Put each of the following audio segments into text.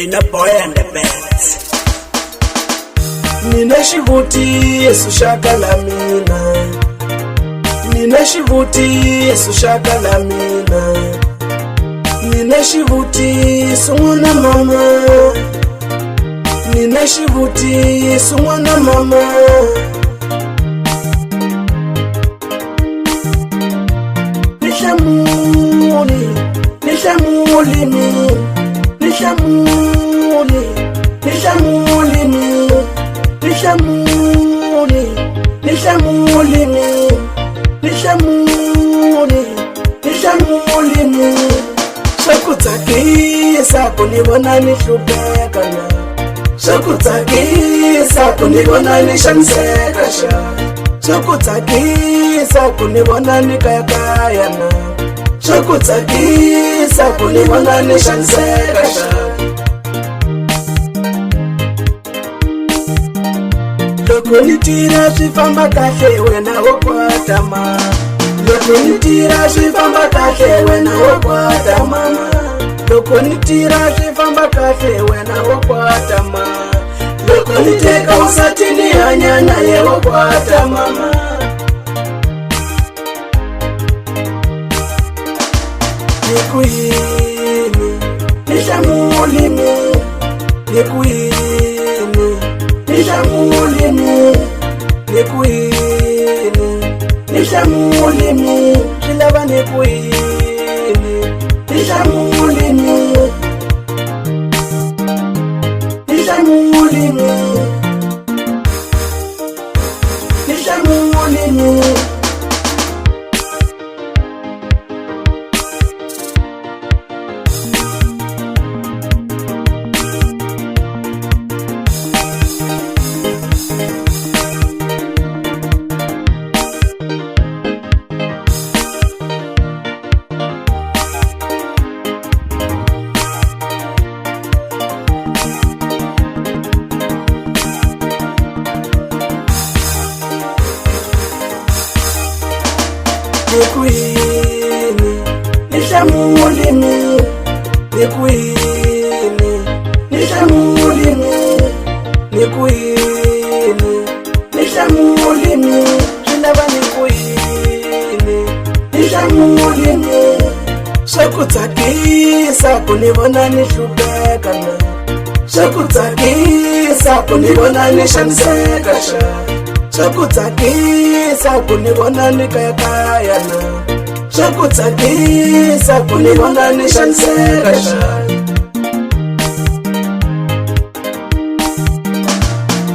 Fina boy and the bands. Nina shivuti Yesu shaka la mina. Nina shivuti Yesu shaka la mina. Nina shivuti sumwana mama. Nina shivuti sumwana mama. Nishamuli, nishamuli mi. Nishamuli, nishamuli mi. Nishamuli, nishamuli mi. Nishamuli, nishamuli mi. Shakutakisa kunibona nishubeka na. Shakutakisa kunibona nishanseka sha. Shakutakisa kunibona nikayakaya na. Shakutakisa kunibona nishanseka sha. Loko nitira swifamba kahle wena wokwata ma. Loko nitira swifamba kahle wena wokwata mama. Loko nitira swifamba kahle wena wokwata ma. Loko niteka usatini hanya naye wokwata mama. Nikuini, nishamuli mi. Nikuini, nishamuli mi. Nikuini, nishamuli mi. Shilava nikuini, nishamuli mi. Nishamuli mi. Nishamuli mi. Nikuini, nishamuli mi. Nikuini, nishamuli mi. Nikuini, nishamuli mi. Shilava nikuini, nishamuli mi. Shakutakisa kunibona nishubeka na. Shakutakisa kunibona nishanseka sha. Shakutakisa kunibona nikayakaya na. Shakutakisa kunibona nishanseka sha.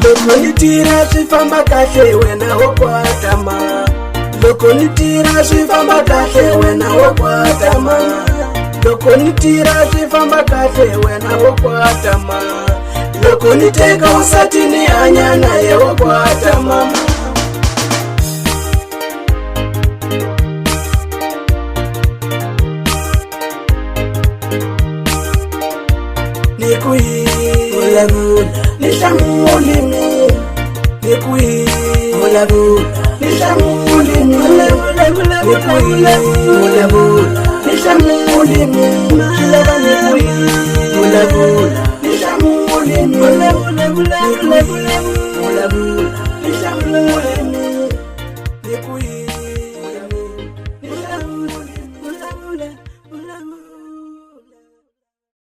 Loko nitira swifamba kahle wena wokwata ma. Loko nitira swifamba kahle wena wokwata ma. Loko nitira swifamba kahle wena wokwata ma. Loko niteka usatini hanya naye wokwata mama. Nikuini, vula vula, nishamuli mi. Nikuini, vula vula, nishamuli mi. Nikuini, vula vula, nishamuli mi. Shilava nikuini, vula vula, nishamuli mi. Vula vula, vula vula, vula vula.